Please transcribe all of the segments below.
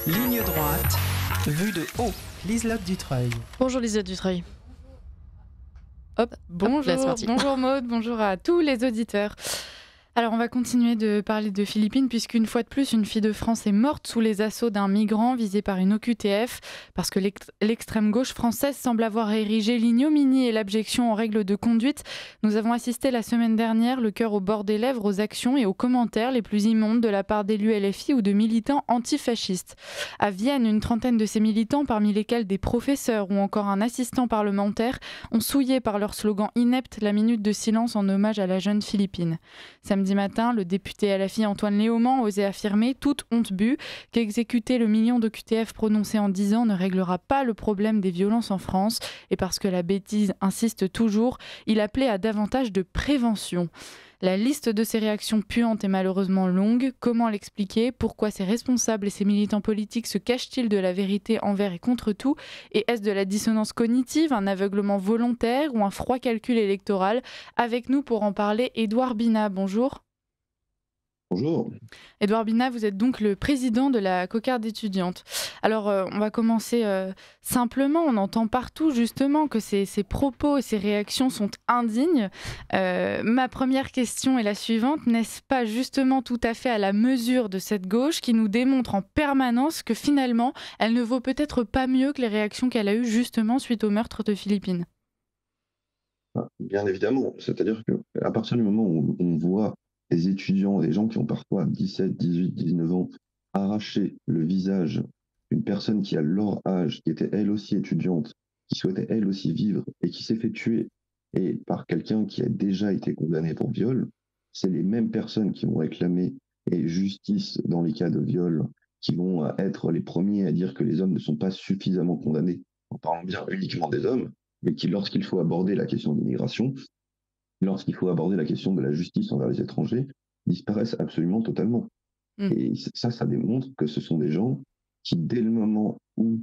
Ligne droite, vue de haut. Liselotte Dutreuil. Bonjour Lisette Dutreuil. Hop, là, c'est Bonjour, parti. bonjour Maud, bonjour à tous les auditeurs. Alors on va continuer de parler de Philippines puisqu'une fois de plus, une fille de France est morte sous les assauts d'un migrant visé par une OQTF parce que l'extrême gauche française semble avoir érigé l'ignominie et l'abjection en règle de conduite. Nous avons assisté la semaine dernière, le cœur au bord des lèvres, aux actions et aux commentaires les plus immondes de la part d'élus LFI ou de militants antifascistes. À Vienne, une trentaine de ces militants, parmi lesquels des professeurs ou encore un assistant parlementaire, ont souillé par leur slogan inepte la minute de silence en hommage à la jeune Philippine. Samedi matin, le député LFI Antoine Léaumont osait affirmer, toute honte bue, qu'exécuter le million de QTF prononcé en 10 ans ne réglera pas le problème des violences en France. Et parce que la bêtise insiste toujours, il appelait à davantage de prévention. La liste de ces réactions puantes est malheureusement longue. Comment l'expliquer ? Pourquoi ces responsables et ces militants politiques se cachent-ils de la vérité envers et contre tout ? Et est-ce de la dissonance cognitive, un aveuglement volontaire ou un froid calcul électoral ? Avec nous pour en parler, Édouard Bina, bonjour. Bonjour. Édouard Bina, vous êtes donc le président de la cocarde étudiante. Alors, on va commencer simplement. On entend partout justement que ces propos et ces réactions sont indignes. Ma première question est la suivante. N'est-ce pas justement tout à fait à la mesure de cette gauche qui nous démontre en permanence que finalement, elle ne vaut peut-être pas mieux que les réactions qu'elle a eues justement suite au meurtre de Philippine ? Bien évidemment, c'est-à-dire qu'à partir du moment où on voit des étudiants, des gens qui ont parfois 17, 18, 19 ans, arracher le visage d'une personne qui a leur âge, qui était elle aussi étudiante, qui souhaitait elle aussi vivre et qui s'est fait tuer et par quelqu'un qui a déjà été condamné pour viol, c'est les mêmes personnes qui vont réclamer justice dans les cas de viol, qui vont être les premiers à dire que les hommes ne sont pas suffisamment condamnés, en parlant bien uniquement des hommes, mais qui, lorsqu'il faut aborder la question de l'immigration, lorsqu'il faut aborder la question de la justice envers les étrangers, disparaissent absolument totalement. Et ça démontre que ce sont des gens qui, dès le moment où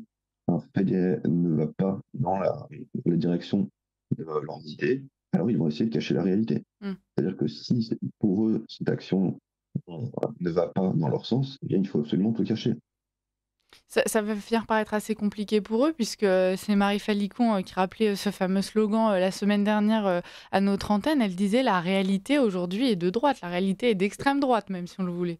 un fait ne va pas dans la direction de leurs idées, alors ils vont essayer de cacher la réalité. C'est-à-dire que si pour eux, cette action ne va pas dans leur sens, eh bien, il faut absolument tout cacher. Ça va finir par être assez compliqué pour eux, puisque c'est Marie Falicon qui rappelait ce fameux slogan la semaine dernière à notre antenne. Elle disait la réalité aujourd'hui est de droite, la réalité est d'extrême droite, même si on le voulait.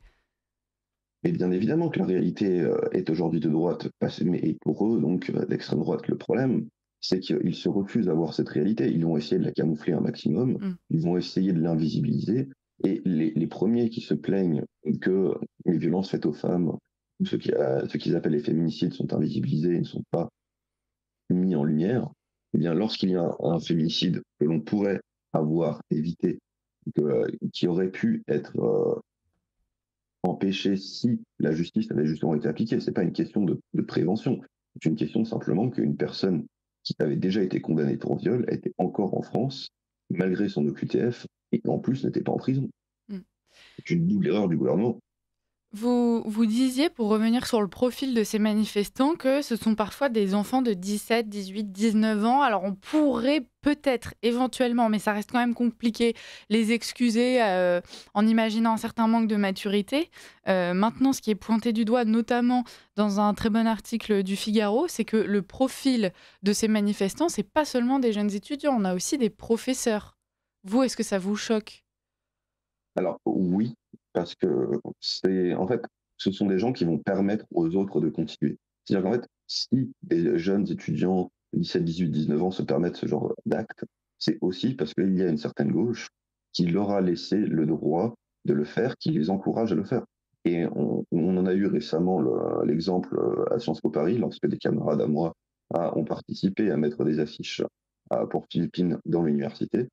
Mais bien évidemment que la réalité est aujourd'hui de droite, et pour eux, donc, d'extrême droite. Le problème, c'est qu'ils se refusent à voir cette réalité. Ils vont essayer de la camoufler un maximum, ils vont essayer de l'invisibiliser, et les premiers qui se plaignent que les violences faites aux femmes, ce qu'ils appellent les féminicides, sont invisibilisés et ne sont pas mis en lumière, eh bien, lorsqu'il y a un féminicide que l'on pourrait avoir évité, qui aurait pu être empêché si la justice avait justement été appliquée, c'est pas une question de prévention, c'est une question simplement qu'une personne qui avait déjà été condamnée pour viol était encore en France, malgré son OQTF, et en plus n'était pas en prison. C'est une double erreur du gouvernement. Vous disiez, pour revenir sur le profil de ces manifestants, que ce sont parfois des enfants de 17, 18, 19 ans. Alors on pourrait peut-être, éventuellement, mais ça reste quand même compliqué, les excuser en imaginant un certain manque de maturité. Maintenant, ce qui est pointé du doigt, notamment dans un très bon article du Figaro, c'est que le profil de ces manifestants, c'est pas seulement des jeunes étudiants, on a aussi des professeurs. Vous, est-ce que ça vous choque ? Alors oui, parce que en fait, ce sont des gens qui vont permettre aux autres de continuer. C'est-à-dire qu'en fait, si des jeunes étudiants de 17, 18, 19 ans se permettent ce genre d'actes, c'est aussi parce qu'il y a une certaine gauche qui leur a laissé le droit de le faire, qui les encourage à le faire. Et on en a eu récemment l'exemple à Sciences Po Paris, lorsque des camarades à moi ont participé à mettre des affiches pour Philippines dans l'université,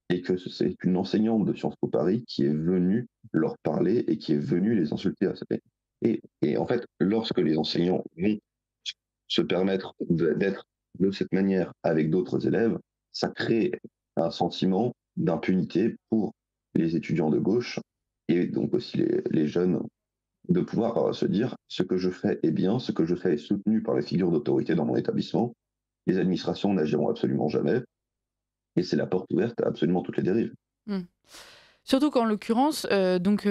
et que c'est une enseignante de Sciences Po Paris qui est venue leur parler et qui est venue les insulter à cette. Et en fait, lorsque les enseignants vont se permettre d'être de cette manière avec d'autres élèves, ça crée un sentiment d'impunité pour les étudiants de gauche et donc aussi les jeunes, de pouvoir se dire ce que je fais est bien, ce que je fais est soutenu par les figures d'autorité dans mon établissement, les administrations n'agiront absolument jamais, et c'est la porte ouverte à absolument toutes les dérives. Surtout qu'en l'occurrence,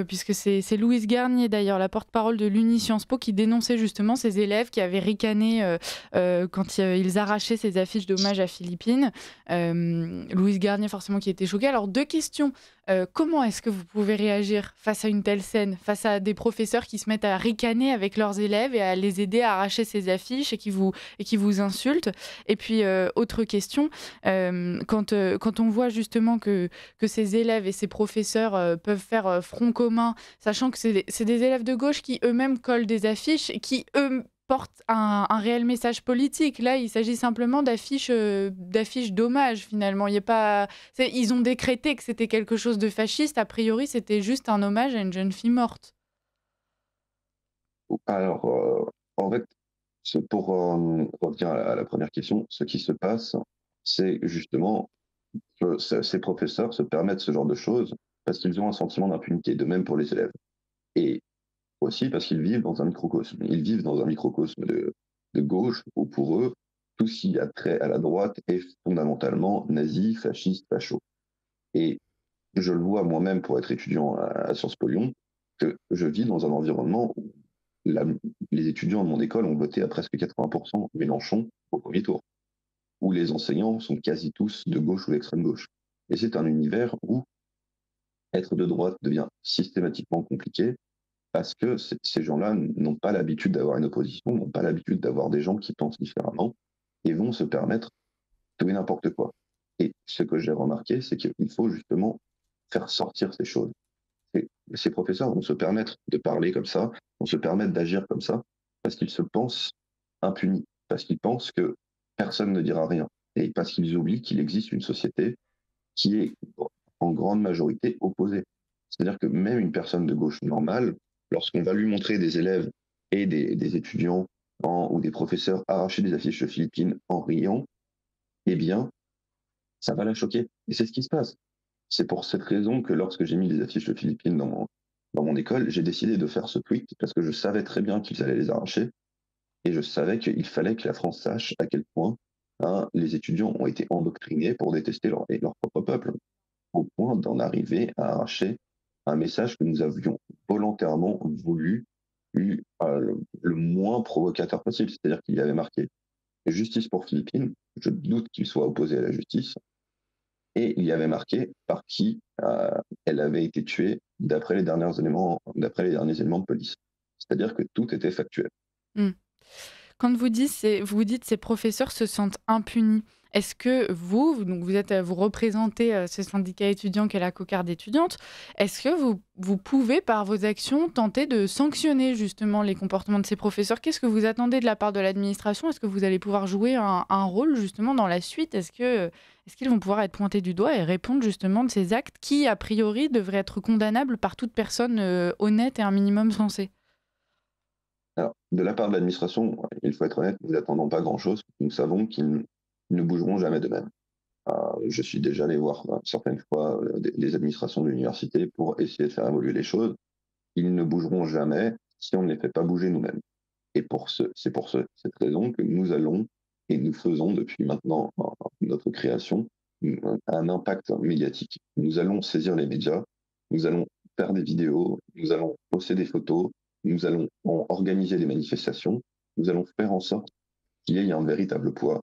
puisque c'est Louise Garnier d'ailleurs, la porte-parole de l'Uni Sciences Po, qui dénonçait justement ces élèves qui avaient ricané quand ils arrachaient ces affiches d'hommage à Philippines. Louise Garnier, forcément, qui était choquée. Alors, deux questions. Comment est-ce que vous pouvez réagir face à une telle scène, face à des professeurs qui se mettent à ricaner avec leurs élèves et à les aider à arracher ces affiches et qui vous insultent? Et puis, autre question, quand on voit justement que ces élèves et ces professeurs peuvent faire front commun, sachant que c'est des élèves de gauche qui eux-mêmes collent des affiches et qui eux portent un réel message politique. Là, il s'agit simplement d'affiches d'hommage finalement. Il y a pas, ils ont décrété que c'était quelque chose de fasciste. A priori, c'était juste un hommage à une jeune fille morte. Alors, en fait, pour revenir à la première question, ce qui se passe, c'est justement que ces professeurs se permettent ce genre de choses parce qu'ils ont un sentiment d'impunité, de même pour les élèves. Et aussi parce qu'ils vivent dans un microcosme. Ils vivent dans un microcosme de gauche où pour eux, tout ce qui a trait à la droite est fondamentalement nazi, fasciste, facho. Et je le vois moi-même pour être étudiant à Sciences Po Lyon, que je vis dans un environnement où les étudiants de mon école ont voté à presque 80% Mélenchon au premier tour, où les enseignants sont quasi tous de gauche ou d'extrême gauche. Et c'est un univers où être de droite devient systématiquement compliqué parce que ces gens-là n'ont pas l'habitude d'avoir une opposition, n'ont pas l'habitude d'avoir des gens qui pensent différemment et vont se permettre tout et n'importe quoi. Et ce que j'ai remarqué, c'est qu'il faut justement faire sortir ces choses. Et ces professeurs vont se permettre de parler comme ça, vont se permettre d'agir comme ça, parce qu'ils se pensent impunis, parce qu'ils pensent que personne ne dira rien, et parce qu'ils oublient qu'il existe une société qui est en grande majorité opposée. C'est-à-dire que même une personne de gauche normale, lorsqu'on va lui montrer des élèves et des étudiants ou des professeurs arracher des affiches de Philippines en riant, eh bien, ça va la choquer. Et c'est ce qui se passe. C'est pour cette raison que lorsque j'ai mis les affiches de Philippines dans mon école, j'ai décidé de faire ce tweet parce que je savais très bien qu'ils allaient les arracher et je savais qu'il fallait que la France sache à quel point les étudiants ont été endoctrinés pour détester leur propre peuple, au point d'en arriver à arracher un message que nous avions volontairement voulu le moins provocateur possible, c'est-à-dire qu'il y avait marqué justice pour Philippines, je doute qu'il soit opposé à la justice, et il y avait marqué par qui elle avait été tuée d'après les derniers éléments de police. C'est-à-dire que tout était factuel. Mm. Quand vous dites ces professeurs se sentent impunis, est-ce que vous représentez ce syndicat étudiant qu'est la cocarde étudiante, est-ce que vous pouvez par vos actions tenter de sanctionner justement les comportements de ces professeurs? Qu'est-ce que vous attendez de la part de l'administration? Est-ce que vous allez pouvoir jouer un rôle justement dans la suite? Est-ce qu'ils vont pouvoir être pointés du doigt et répondre justement de ces actes qui, a priori, devraient être condamnables par toute personne honnête et un minimum sensé? Alors, de la part de l'administration, il faut être honnête, nous n'attendons pas grand-chose. Nous savons qu'ils ne bougeront jamais de même. Je suis déjà allé voir certaines fois des administrations de l'université pour essayer de faire évoluer les choses. Ils ne bougeront jamais si on ne les fait pas bouger nous-mêmes. Et c'est pour cette raison que nous allons et nous faisons depuis maintenant notre création un impact médiatique. Nous allons saisir les médias, nous allons faire des vidéos, nous allons poster des photos, nous allons organiser des manifestations, nous allons faire en sorte qu'il y ait un véritable poids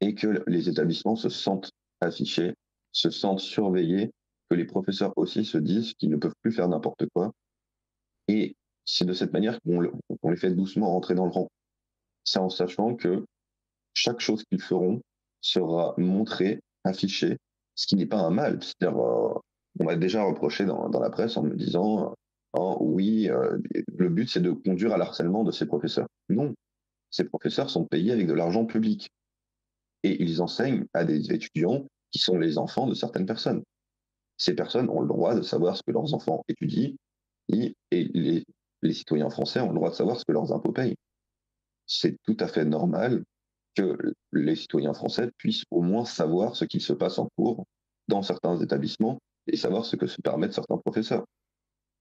et que les établissements se sentent affichés, se sentent surveillés, que les professeurs aussi se disent qu'ils ne peuvent plus faire n'importe quoi. Et c'est de cette manière qu'on les fait doucement rentrer dans le rang. C'est en sachant que chaque chose qu'ils feront sera montrée, affichée, ce qui n'est pas un mal. C'est-à-dire, on m'a déjà reproché dans la presse en me disant oui, le but c'est de conduire à l'harcèlement de ces professeurs. Non, ces professeurs sont payés avec de l'argent public et ils enseignent à des étudiants qui sont les enfants de certaines personnes. Ces personnes ont le droit de savoir ce que leurs enfants étudient et les citoyens français ont le droit de savoir ce que leurs impôts payent. C'est tout à fait normal que les citoyens français puissent au moins savoir ce qu'il se passe en cours dans certains établissements et savoir ce que se permettent certains professeurs.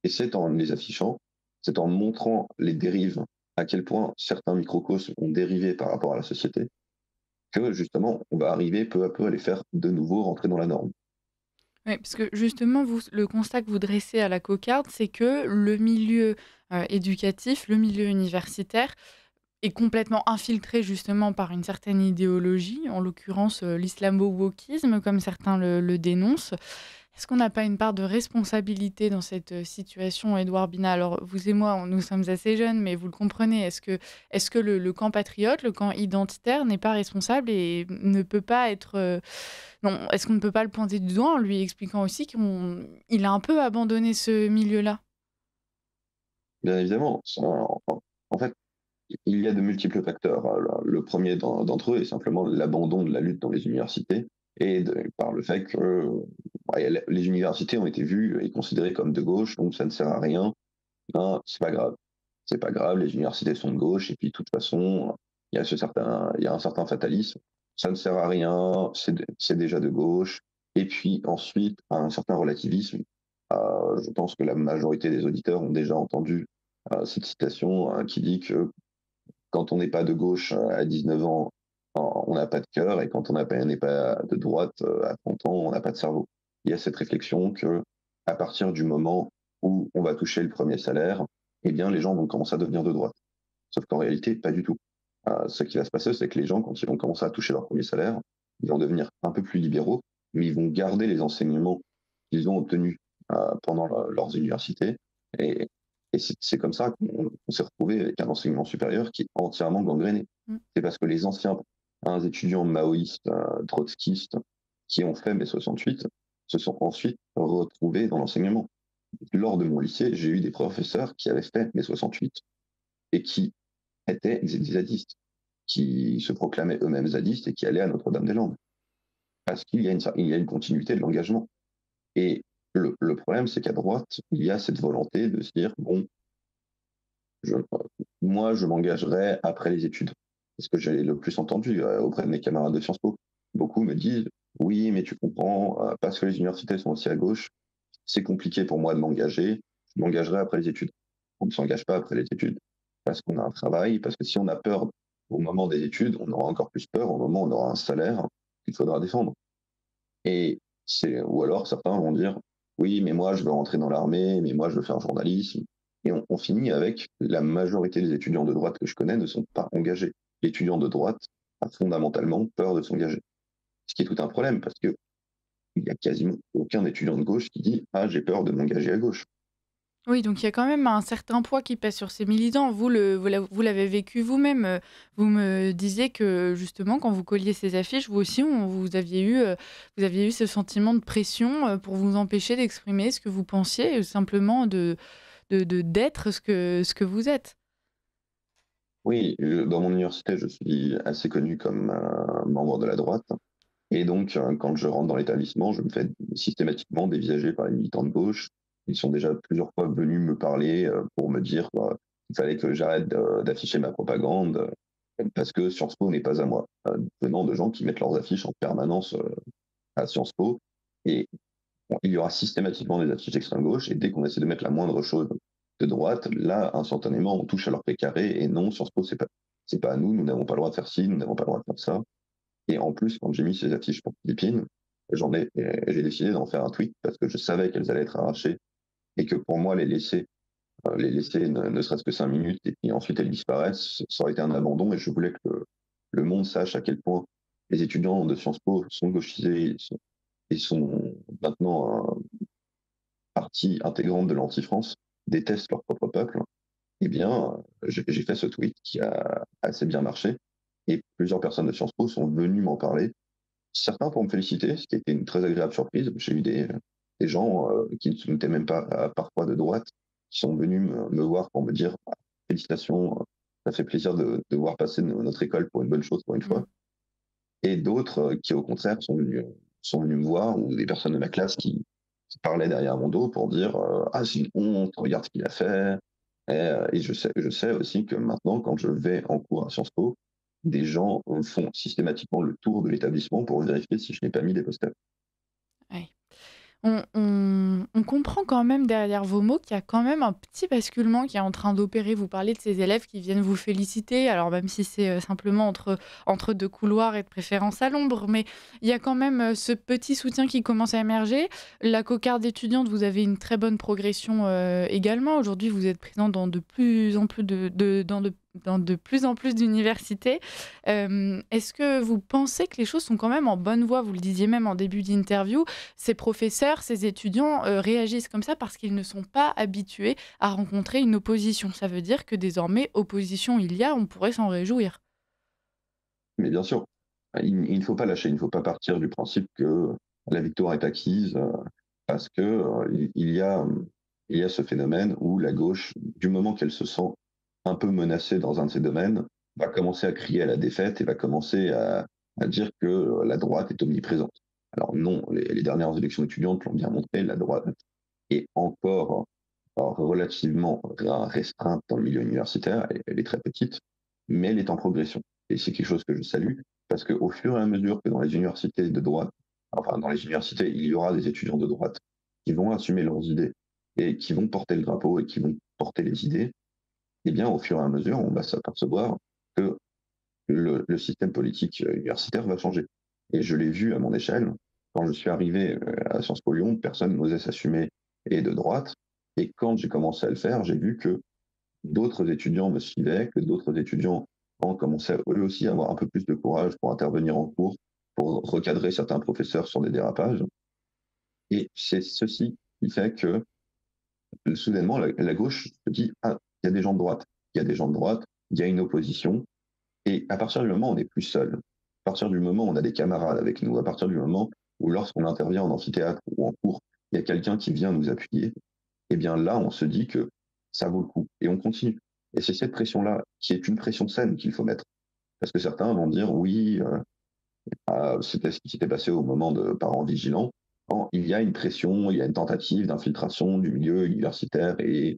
Et c'est en les affichant, c'est en montrant les dérives, à quel point certains microcosmes ont dérivé par rapport à la société, que justement, on va arriver peu à peu à les faire de nouveau rentrer dans la norme. Oui, parce que justement, vous, le constat que vous dressez à la cocarde, c'est que le milieu éducatif, le milieu universitaire, est complètement infiltré justement par une certaine idéologie, en l'occurrence l'islamo-wokisme, comme certains le dénoncent. Est-ce qu'on n'a pas une part de responsabilité dans cette situation, Édouard Bina? Alors, vous et moi, nous sommes assez jeunes, mais vous le comprenez. Est-ce que le camp patriote, le camp identitaire, n'est pas responsable et ne peut pas être... non, est-ce qu'on ne peut pas le pointer du doigt en lui expliquant aussi qu'il a un peu abandonné ce milieu-là? Bien évidemment, en fait, il y a de multiples facteurs. Le premier d'entre eux est simplement l'abandon de la lutte dans les universités par le fait que ouais, les universités ont été vues et considérées comme de gauche, donc ça ne sert à rien. Ben, c'est pas grave. C'est pas grave, les universités sont de gauche, et puis de toute façon, il y a un certain fatalisme. Ça ne sert à rien, c'est déjà de gauche. Et puis ensuite, un certain relativisme. Je pense que la majorité des auditeurs ont déjà entendu cette citation qui dit que quand on n'est pas de gauche à 19 ans, on n'a pas de cœur, et quand n'est pas de droite à 30 ans, on n'a pas de cerveau. Il y a cette réflexion que à partir du moment où on va toucher le premier salaire, eh bien, les gens vont commencer à devenir de droite. Sauf qu'en réalité, pas du tout. Ce qui va se passer, c'est que les gens, quand ils vont commencer à toucher leur premier salaire, ils vont devenir un peu plus libéraux, mais ils vont garder les enseignements qu'ils ont obtenus pendant leurs universités. Et, et c'est comme ça qu'on s'est retrouvé avec un enseignement supérieur qui est entièrement gangréné. Mm. C'est parce que les anciens étudiants maoïstes, trotskistes, qui ont fait mai 68, se sont ensuite retrouvés dans l'enseignement. Lors de mon lycée, j'ai eu des professeurs qui avaient fait mai 68 et qui étaient des zadistes, qui se proclamaient eux-mêmes zadistes et qui allaient à Notre-Dame-des-Landes. Parce il y a une continuité de l'engagement. Et le problème, c'est qu'à droite, il y a cette volonté de se dire, bon, je, moi, je m'engagerai après les études. C'est ce que j'ai le plus entendu auprès de mes camarades de Sciences Po. Beaucoup me disent, oui, mais tu comprends, parce que les universités sont aussi à gauche, c'est compliqué pour moi de m'engager, je m'engagerai après les études. On ne s'engage pas après les études parce qu'on a un travail, parce que si on a peur au moment des études, on aura encore plus peur au moment où on aura un salaire qu'il faudra défendre. Ou alors certains vont dire, oui, mais moi je veux rentrer dans l'armée, mais moi je veux faire journalisme. Et on finit avec la majorité des étudiants de droite que je connais ne sont pas engagés. L'étudiant de droite a fondamentalement peur de s'engager. Ce qui est tout un problème parce que il y a quasiment aucun étudiant de gauche qui dit ah j'ai peur de m'engager à gauche. Oui, donc il y a quand même un certain poids qui pèse sur ces militants. Vous l'avez vécu vous-même. Vous me disiez que justement, quand vous colliez ces affiches, vous aussi, vous aviez eu ce sentiment de pression pour vous empêcher d'exprimer ce que vous pensiez, simplement d'être ce que vous êtes. Oui, dans mon université, je suis assez connu comme membre de la droite. Et donc, quand je rentre dans l'établissement, je me fais systématiquement dévisager par les militants de gauche. Ils sont déjà plusieurs fois venus me parler pour me dire qu'il fallait que j'arrête d'afficher ma propagande parce que Sciences Po n'est pas à moi. Venant de gens qui mettent leurs affiches en permanence à Sciences Po. Et bon, il y aura systématiquement des affiches d'extrême gauche. Et dès qu'on essaie de mettre la moindre chose de droite, là, instantanément, on touche à leur précaré. Et non, Sciences Po, c'est pas à nous. Nous n'avons pas le droit de faire ci, nous n'avons pas le droit de faire ça. Et en plus, quand j'ai mis ces affiches pour Philippines, j'ai décidé d'en faire un tweet parce que je savais qu'elles allaient être arrachées et que pour moi, les laisser ne serait-ce que 5 minutes et puis ensuite elles disparaissent, ça aurait été un abandon et je voulais que le monde sache à quel point les étudiants de Sciences Po sont gauchisés et sont maintenant partie intégrante de l'anti-France, détestent leur propre peuple. Eh bien, j'ai fait ce tweet qui a assez bien marché et plusieurs personnes de Sciences Po sont venues m'en parler. Certains pour me féliciter, ce qui a été une très agréable surprise. J'ai eu des gens qui ne n'étaient même pas parfois de droite, qui sont venus me voir pour me dire félicitations, ça fait plaisir de voir passer notre école pour une bonne chose pour une fois. Et d'autres qui au contraire sont venus me voir, ou des personnes de ma classe qui parlaient derrière mon dos pour dire ah c'est une honte, regarde ce qu'il a fait. Et je sais aussi que maintenant, quand je vais en cours à Sciences Po, des gens font systématiquement le tour de l'établissement pour vérifier si je n'ai pas mis des posters. Ouais. On comprend quand même derrière vos mots qu'il y a quand même un petit basculement qui est en train d'opérer. Vous parlez de ces élèves qui viennent vous féliciter, alors même si c'est simplement entre deux couloirs et de préférence à l'ombre, mais il y a quand même ce petit soutien qui commence à émerger. La cocarde étudiante, vous avez une très bonne progression également. Aujourd'hui, vous êtes présent dans de plus en plus dans de plus en plus d'universités. Est-ce que vous pensez que les choses sont quand même en bonne voie? Vous le disiez même en début d'interview, ces professeurs, ces étudiants réagissent comme ça parce qu'ils ne sont pas habitués à rencontrer une opposition. Ça veut dire que désormais, opposition il y a, on pourrait s'en réjouir. Mais bien sûr, il ne faut pas lâcher, il ne faut pas partir du principe que la victoire est acquise, parce que il y a ce phénomène où la gauche, du moment qu'elle se sent un peu menacée dans un de ces domaines, va commencer à crier à la défaite et va commencer à dire que la droite est omniprésente. Alors non, les dernières élections étudiantes l'ont bien montré, la droite est encore relativement restreinte dans le milieu universitaire, elle est très petite, mais elle est en progression. Et c'est quelque chose que je salue, parce qu'au fur et à mesure que dans les universités de droite, enfin dans les universités, il y aura des étudiants de droite qui vont assumer leurs idées et qui vont porter le drapeau et qui vont porter les idées, eh bien au fur et à mesure, on va s'apercevoir que le système politique universitaire va changer. Et je l'ai vu à mon échelle. Quand je suis arrivé à Sciences Po Lyon, personne n'osait s'assumer et de droite. Et quand j'ai commencé à le faire, j'ai vu que d'autres étudiants me suivaient, que d'autres étudiants ont commencé eux aussi à avoir un peu plus de courage pour intervenir en cours, pour recadrer certains professeurs sur des dérapages. Et c'est ceci qui fait que soudainement, la gauche se dit, ah, il y a des gens de droite, il y a des gens de droite, il y a une opposition, et à partir du moment où on n'est plus seul, à partir du moment où on a des camarades avec nous, à partir du moment où lorsqu'on intervient en amphithéâtre ou en cours, il y a quelqu'un qui vient nous appuyer, eh bien là, on se dit que ça vaut le coup et on continue. Et c'est cette pression-là qui est une pression saine qu'il faut mettre. Parce que certains vont dire oui, c'était ce qui s'était passé au moment de parents vigilants. Quand il y a une pression, il y a une tentative d'infiltration du milieu universitaire et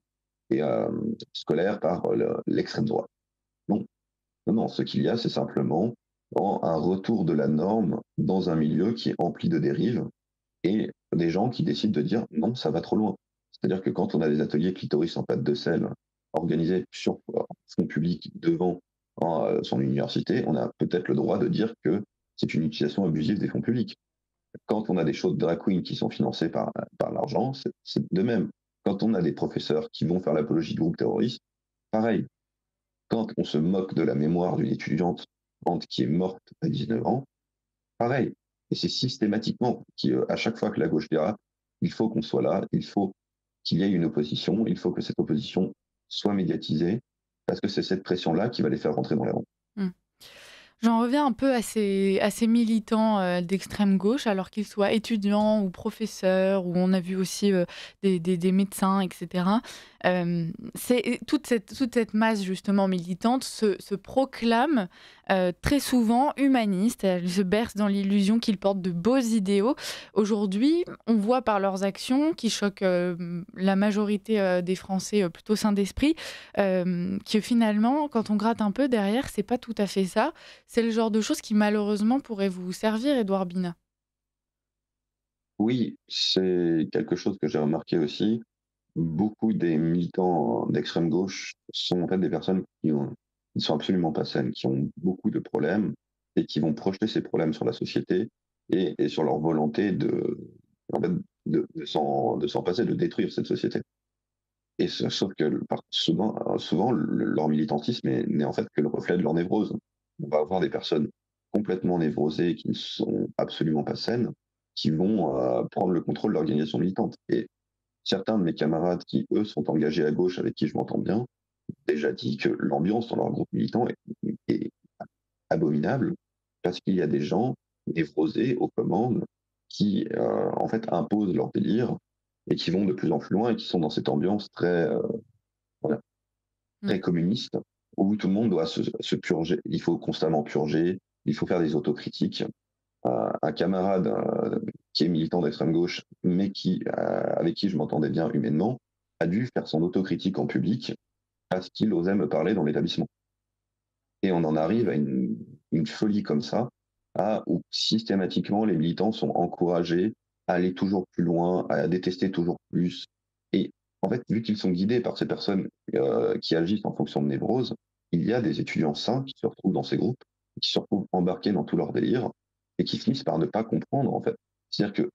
scolaire par l'extrême droite. Non, non, non, ce qu'il y a, c'est simplement un retour de la norme dans un milieu qui est empli de dérives et des gens qui décident de dire non, ça va trop loin. C'est-à-dire que quand on a des ateliers clitoris en pâte de sel organisés sur fonds public devant son université, on a peut-être le droit de dire que c'est une utilisation abusive des fonds publics. Quand on a des shows de drag queens qui sont financés par l'argent, c'est de même. Quand on a des professeurs qui vont faire l'apologie de groupes terroristes, pareil. Quand on se moque de la mémoire d'une étudiante qui est morte à 19 ans, pareil. Et c'est systématiquement, à chaque fois que la gauche dérape, il faut qu'on soit là, il faut qu'il y ait une opposition, il faut que cette opposition soit médiatisée, parce que c'est cette pression-là qui va les faire rentrer dans les rangs. Mmh. J'en reviens un peu à ces militants d'extrême gauche, alors qu'ils soient étudiants ou professeurs, ou on a vu aussi des médecins, etc. C'est toute cette masse justement militante se proclame très souvent humaniste. Elle se berce dans l'illusion qu'ils portent de beaux idéaux. Aujourd'hui, on voit par leurs actions qui choquent la majorité des Français plutôt sains d'esprit, que finalement, quand on gratte un peu derrière, c'est pas tout à fait ça. C'est le genre de choses qui malheureusement pourrait vous servir, Édouard Bina. Oui, c'est quelque chose que j'ai remarqué aussi. Beaucoup des militants d'extrême gauche sont en fait des personnes qui sont absolument pas saines, qui ont beaucoup de problèmes et qui vont projeter ces problèmes sur la société et sur leur volonté en fait, de s'en passer, de détruire cette société. Et sauf que souvent leur militantisme n'est en fait que le reflet de leur névrose. On va avoir des personnes complètement névrosées qui ne sont absolument pas saines, qui vont prendre le contrôle de l'organisation militante. Et certains de mes camarades qui, eux, sont engagés à gauche, avec qui je m'entends bien, ont déjà dit que l'ambiance dans leur groupe militant est abominable parce qu'il y a des gens névrosés aux commandes qui, en fait, imposent leur délire et qui vont de plus en plus loin et qui sont dans cette ambiance voilà, Mm. très communiste où tout le monde doit se purger. Il faut constamment purger, il faut faire des autocritiques. Un camarade qui est militant d'extrême gauche, mais avec qui je m'entendais bien humainement, a dû faire son autocritique en public parce qu'il osait me parler dans l'établissement. Et on en arrive à une folie comme ça, où systématiquement les militants sont encouragés à aller toujours plus loin, à détester toujours plus. Et en fait, vu qu'ils sont guidés par ces personnes qui agissent en fonction de névrose, il y a des étudiants sains qui se retrouvent dans ces groupes, qui se retrouvent embarqués dans tout leur délire et qui finissent par ne pas comprendre, en fait. C'est-à-dire que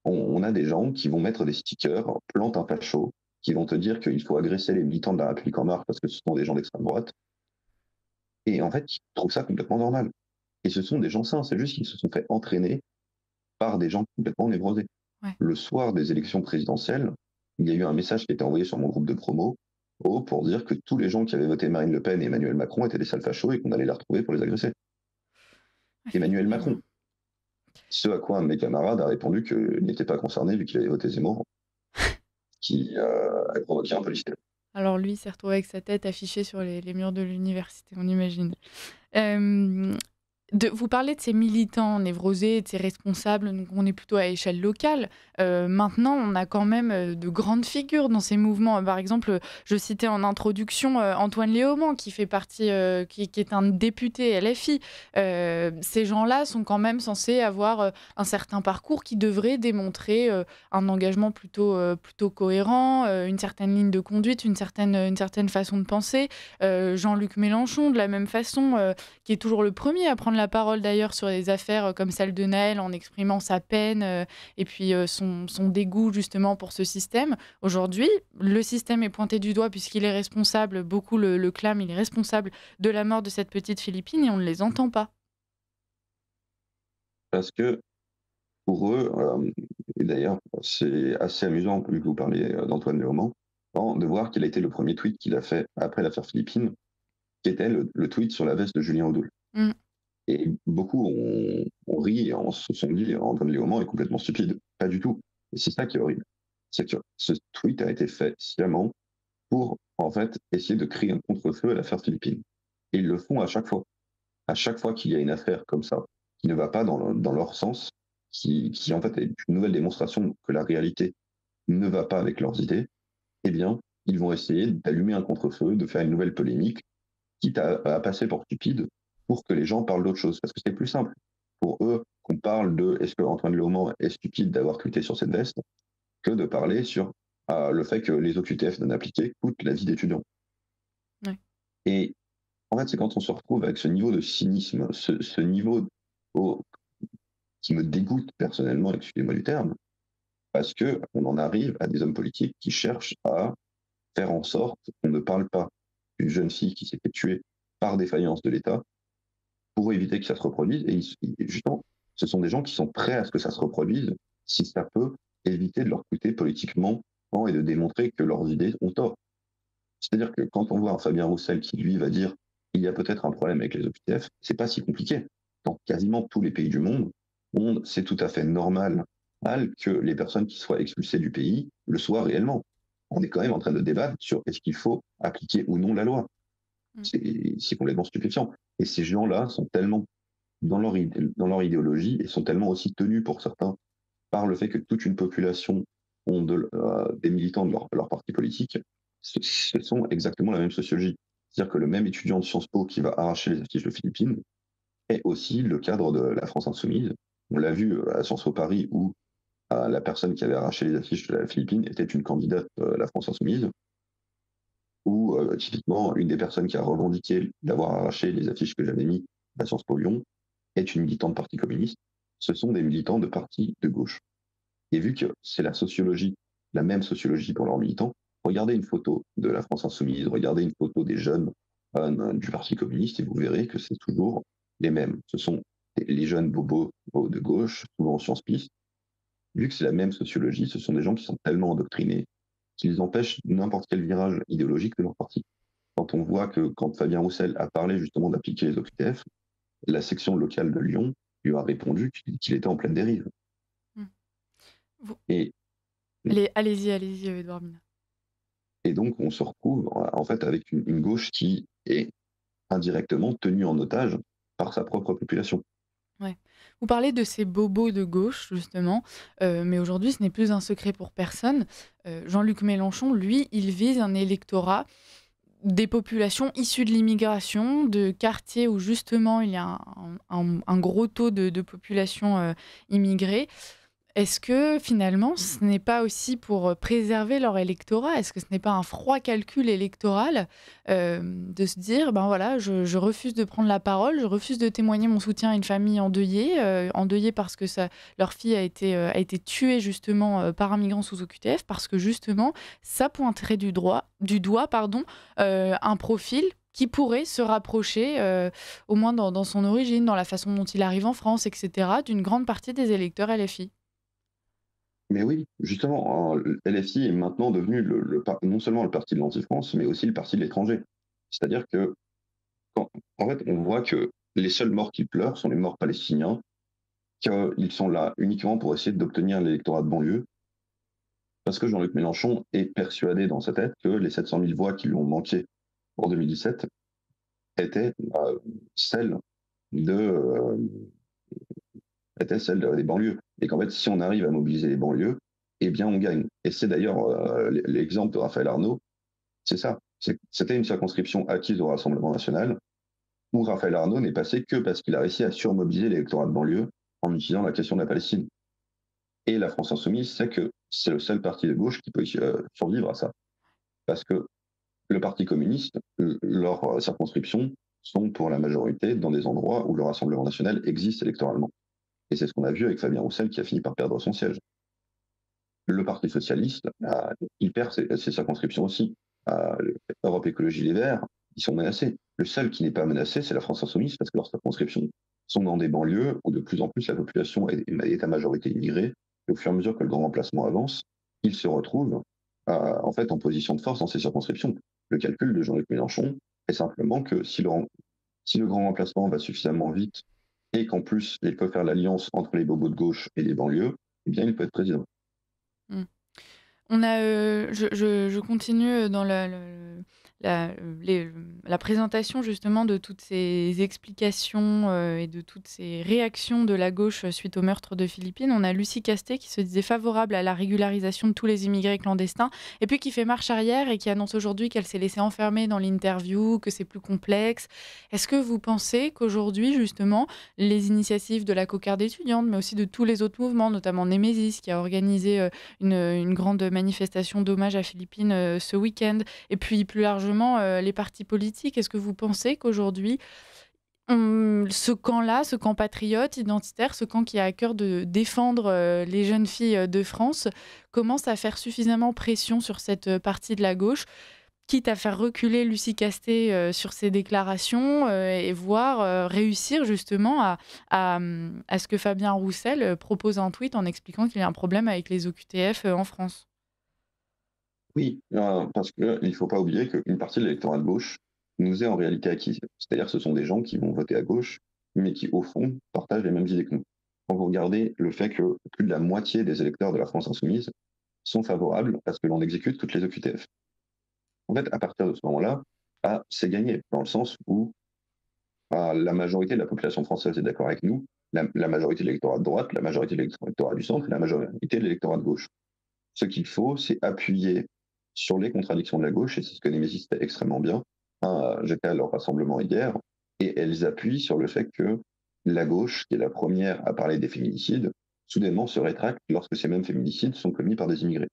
on a des gens qui vont mettre des stickers, plante un facho, qui vont te dire qu'il faut agresser les militants de la République en marche parce que ce sont des gens d'extrême droite. Et en fait, ils trouvent ça complètement normal. Et ce sont des gens sains, c'est juste qu'ils se sont fait entraîner par des gens complètement névrosés. Ouais. Le soir des élections présidentielles, il y a eu un message qui a été envoyé sur mon groupe de promo pour dire que tous les gens qui avaient voté Marine Le Pen et Emmanuel Macron étaient des sales fachos et qu'on allait les retrouver pour les agresser. Emmanuel Macron. Ce à quoi un de mes camarades a répondu qu'il n'était pas concerné vu qu'il avait voté Zemmour, qui a provoqué un peu l'hystérie. Alors lui, il s'est retrouvé avec sa tête affichée sur les murs de l'université, on imagine. Euh, vous parlez de ces militants névrosés, de ces responsables, donc on est plutôt à échelle locale. Maintenant, on a quand même de grandes figures dans ces mouvements. Par exemple, je citais en introduction Antoine Léaumont, qui fait partie, qui est un député LFI. Ces gens-là sont quand même censés avoir un certain parcours qui devrait démontrer un engagement plutôt cohérent, une certaine ligne de conduite, une certaine façon de penser. Jean-Luc Mélenchon, de la même façon, qui est toujours le premier à prendre la parole d'ailleurs sur des affaires comme celle de Naël en exprimant sa peine et puis son dégoût justement pour ce système. Aujourd'hui, le système est pointé du doigt puisqu'il est responsable, beaucoup le clament, il est responsable de la mort de cette petite Philippine et on ne les entend pas. Parce que pour eux, et d'ailleurs c'est assez amusant, vu que vous parlez d'Antoine Léaumont, de voir quel a été le premier tweet qu'il a fait après l'affaire Philippines, qui était le tweet sur la veste de Julien Audoul. Mm. Et beaucoup ont ri et se sont dit Antoine Léaumont est complètement stupide. Pas du tout. Et c'est ça qui est horrible. C'est que ce tweet a été fait sciemment pour en fait essayer de créer un contre-feu à l'affaire Philippines. Et ils le font à chaque fois. À chaque fois qu'il y a une affaire comme ça, qui ne va pas dans leur sens, qui en fait est une nouvelle démonstration que la réalité ne va pas avec leurs idées, eh bien, ils vont essayer d'allumer un contre-feu, de faire une nouvelle polémique, quitte à passer pour stupide, pour que les gens parlent d'autre chose. Parce que c'est plus simple pour eux qu'on parle de est-ce que Antoine Léaumont est stupide d'avoir tweeté sur cette veste, que de parler sur le fait que les OQTF non appliqués coûtent la vie d'étudiants. Ouais. Et en fait, c'est quand on se retrouve avec ce niveau de cynisme, ce niveau qui me dégoûte personnellement, excusez-moi du terme, parce qu'on en arrive à des hommes politiques qui cherchent à faire en sorte qu'on ne parle pas d'une jeune fille qui s'est fait tuer par défaillance de l'État pour éviter que ça se reproduise. Et justement, ce sont des gens qui sont prêts à ce que ça se reproduise si ça peut éviter de leur coûter politiquement et de démontrer que leurs idées ont tort. C'est-à-dire que quand on voit un Fabien Roussel qui, lui, va dire il y a peut-être un problème avec les OQTF, c'est pas si compliqué. Dans quasiment tous les pays du monde, c'est tout à fait normal que les personnes qui soient expulsées du pays le soient réellement. On est quand même en train de débattre sur est-ce qu'il faut appliquer ou non la loi. C'est complètement stupéfiant. Et ces gens-là sont tellement dans leur idéologie et sont tellement aussi tenus pour certains par le fait que toute une population ont des militants de leur parti politique. Ce sont exactement la même sociologie. C'est-à-dire que le même étudiant de Sciences Po qui va arracher les affiches de Philippines est aussi le cadre de la France Insoumise. On l'a vu à Sciences Po Paris où la personne qui avait arraché les affiches de la Philippines était une candidate de la France Insoumise, ou typiquement une des personnes qui a revendiqué d'avoir arraché les affiches que j'avais mis à Sciences Po Lyon est une militante de parti communiste. Ce sont des militants de partis de gauche. Et vu que c'est la même sociologie pour leurs militants, regardez une photo de la France Insoumise, regardez une photo des jeunes du Parti communiste et vous verrez que c'est toujours les mêmes. Ce sont les jeunes bobos de gauche, souvent sciences-pistes. Vu que c'est la même sociologie, ce sont des gens qui sont tellement endoctrinés qu'ils empêchent n'importe quel virage idéologique de leur parti. Quand on voit que quand Fabien Roussel a parlé justement d'appliquer les OQTF, la section locale de Lyon lui a répondu qu'il était en pleine dérive. Et Allez-y, Edouard Mina. Et donc, on se retrouve en fait avec une gauche qui est indirectement tenue en otage par sa propre population. Ouais. Vous parlez de ces bobos de gauche, justement, mais aujourd'hui, ce n'est plus un secret pour personne. Jean-Luc Mélenchon, lui, il vise un électorat des populations issues de l'immigration, de quartiers où justement il y a un gros taux de population immigrée. Est-ce que finalement, ce n'est pas aussi pour préserver leur électorat? Est-ce que ce n'est pas un froid calcul électoral de se dire, ben voilà, je refuse de prendre la parole, je refuse de témoigner mon soutien à une famille endeuillée parce que leur fille a été tuée justement par un migrant sous OQTF, parce que justement, ça pointerait du doigt pardon, un profil qui pourrait se rapprocher, au moins dans son origine, dans la façon dont il arrive en France, etc., d'une grande partie des électeurs LFI. Mais oui, justement, LFI est maintenant devenu non seulement le parti de l'anti-France, mais aussi le parti de l'étranger. C'est-à-dire que, en fait, on voit que les seuls morts qui pleurent sont les morts palestiniens, qu'ils sont là uniquement pour essayer d'obtenir l'électorat de banlieue, parce que Jean-Luc Mélenchon est persuadé dans sa tête que les 700 000 voix qui lui ont manqué en 2017 étaient celles de, euh, étaient celles des banlieues. Et qu'en fait, si on arrive à mobiliser les banlieues, eh bien, on gagne. Et c'est d'ailleurs l'exemple de Raphaël Arnaud, c'est ça. C'était une circonscription acquise au Rassemblement national, où Raphaël Arnaud n'est passé que parce qu'il a réussi à surmobiliser l'électorat de banlieue en utilisant la question de la Palestine. Et la France insoumise sait que c'est le seul parti de gauche qui peut survivre à ça. Parce que le Parti communiste, leurs circonscriptions sont pour la majorité dans des endroits où le Rassemblement national existe électoralement. Et c'est ce qu'on a vu avec Fabien Roussel qui a fini par perdre son siège. Le Parti socialiste, il perd ses circonscriptions aussi. Europe Écologie Les Verts, ils sont menacés. Le seul qui n'est pas menacé, c'est la France insoumise, parce que leurs circonscriptions sont dans des banlieues où de plus en plus la population est à majorité immigrée. Et au fur et à mesure que le grand remplacement avance, ils se retrouvent en fait en position de force dans ces circonscriptions. Le calcul de Jean-Luc Mélenchon est simplement que si le grand remplacement va suffisamment vite et qu'en plus il peut faire l'alliance entre les bobos de gauche et les banlieues, eh bien il peut être président. Mmh. On a, je continue dans la, la présentation justement de toutes ces explications et de toutes ces réactions de la gauche suite au meurtre de Philippine. On a Lucie Castet qui se disait favorable à la régularisation de tous les immigrés clandestins et puis qui fait marche arrière et qui annonce aujourd'hui qu'elle s'est laissée enfermer dans l'interview, que c'est plus complexe. Est-ce que vous pensez qu'aujourd'hui justement les initiatives de la cocarde étudiante, mais aussi de tous les autres mouvements, notamment Némésis qui a organisé une grande manifestation d'hommage à Philippine ce week-end. Et puis plus largement, les partis politiques. Est-ce que vous pensez qu'aujourd'hui, ce camp-là, ce camp patriote, identitaire, ce camp qui a à cœur de défendre les jeunes filles de France, commence à faire suffisamment pression sur cette partie de la gauche, quitte à faire reculer Lucie Castet sur ses déclarations et voire réussir justement à ce que Fabien Roussel propose un tweet en expliquant qu'il y a un problème avec les OQTF en France? Oui, parce qu'il ne faut pas oublier qu'une partie de l'électorat de gauche nous est en réalité acquise. C'est-à-dire que ce sont des gens qui vont voter à gauche, mais qui, au fond, partagent les mêmes idées que nous. Quand vous regardez le fait que plus de la moitié des électeurs de la France insoumise sont favorables à ce que l'on exécute toutes les OQTF. En fait, à partir de ce moment-là, c'est gagné, dans le sens où la majorité de la population française est d'accord avec nous, la majorité de l'électorat de droite, la majorité de l'électorat du centre et la majorité de l'électorat de gauche. Ce qu'il faut, c'est appuyer sur les contradictions de la gauche, et c'est ce que Némésis fait extrêmement bien. J'étais à leur rassemblement hier, et elles appuient sur le fait que la gauche, qui est la première à parler des féminicides, soudainement se rétracte lorsque ces mêmes féminicides sont commis par des immigrés.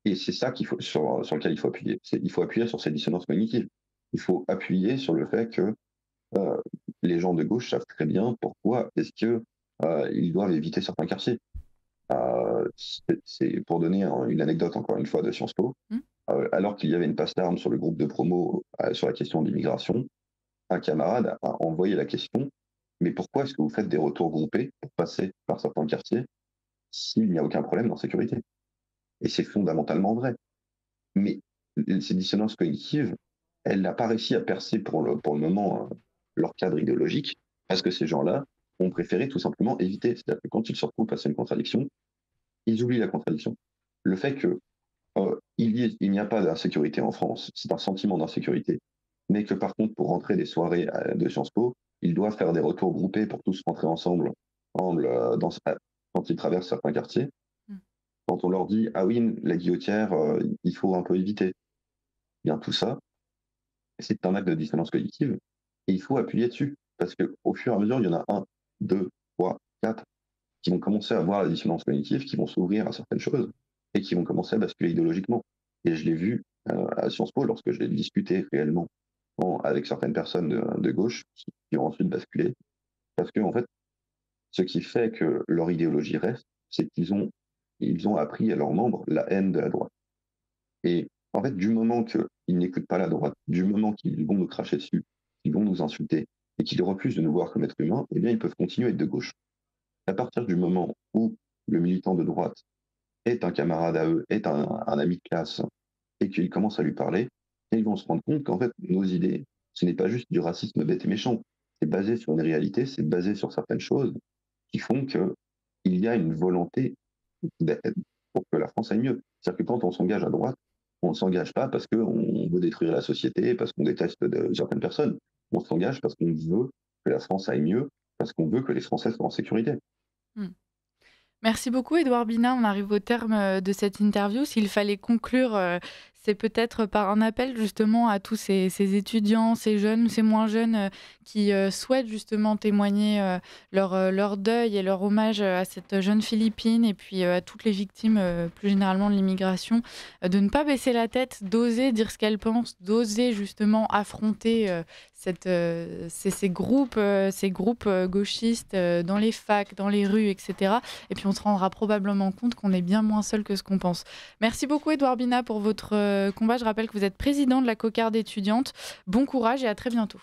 Et c'est ça sur lequel il faut appuyer. Il faut appuyer sur ces dissonances cognitives. Il faut appuyer sur le fait que les gens de gauche savent très bien pourquoi est-ce que ils doivent éviter certains quartiers. C'est pour donner une anecdote encore une fois de Sciences Po. Alors qu'il y avait une passe d'armes sur le groupe de promo sur la question de l'immigration, un camarade a envoyé la question, mais pourquoi est-ce que vous faites des retours groupés pour passer par certains quartiers s'il n'y a aucun problème d'insécurité? Et c'est fondamentalement vrai. Mais ces dissonances cognitives, elles n'ont pas réussi à percer pour le moment leur cadre idéologique, parce que ces gens-là ont préféré tout simplement éviter. C'est-à-dire que quand ils se retrouvent face à une contradiction, ils oublient la contradiction. Le fait que il n'y a pas d'insécurité en France, c'est un sentiment d'insécurité, mais que par contre, pour rentrer des soirées de Sciences Po, ils doivent faire des retours groupés pour tous rentrer ensemble quand ils traversent certains quartiers. Quand on leur dit « Ah oui, la guillotière, il faut un peu éviter », bien tout ça, c'est un acte de dissonance cognitive et il faut appuyer dessus. Parce qu'au fur et à mesure, il y en a 1, 2, 3, 4. qui vont commencer à voir la dissonance cognitive, qui vont s'ouvrir à certaines choses et qui vont commencer à basculer idéologiquement. Et je l'ai vu à Sciences Po lorsque je l'ai discuté réellement avec certaines personnes de gauche qui ont ensuite basculé. Parce que, en fait, ce qui fait que leur idéologie reste, c'est ils ont appris à leurs membres la haine de la droite. Et en fait, du moment qu'ils n'écoutent pas la droite, du moment qu'ils vont nous cracher dessus, qu'ils vont nous insulter et qu'ils refusent de nous voir comme êtres humains, eh bien, ils peuvent continuer à être de gauche. À partir du moment où le militant de droite est un camarade à eux, est un ami de classe, et qu'ils commencent à lui parler, et ils vont se rendre compte qu'en fait, nos idées, ce n'est pas juste du racisme bête et méchant. C'est basé sur une réalité, c'est basé sur certaines choses qui font qu'il y a une volonté pour que la France aille mieux. C'est-à-dire que quand on s'engage à droite, on ne s'engage pas parce qu'on veut détruire la société, parce qu'on déteste certaines personnes. On s'engage parce qu'on veut que la France aille mieux, parce qu'on veut que les Français soient en sécurité. Merci beaucoup, Édouard Bina. On arrive au terme de cette interview. S'il fallait conclure, c'est peut-être par un appel justement à tous ces étudiants, ces jeunes, ces moins jeunes qui souhaitent justement témoigner leur deuil et leur hommage à cette jeune Philippine et puis à toutes les victimes plus généralement de l'immigration, de ne pas baisser la tête, d'oser dire ce qu'elles pensent, d'oser justement affronter ces groupes gauchistes dans les facs, dans les rues, etc. Et puis on se rendra probablement compte qu'on est bien moins seul que ce qu'on pense. Merci beaucoup, Édouard Bina, pour votre combat. Je rappelle que vous êtes président de la cocarde étudiante. Bon courage et à très bientôt.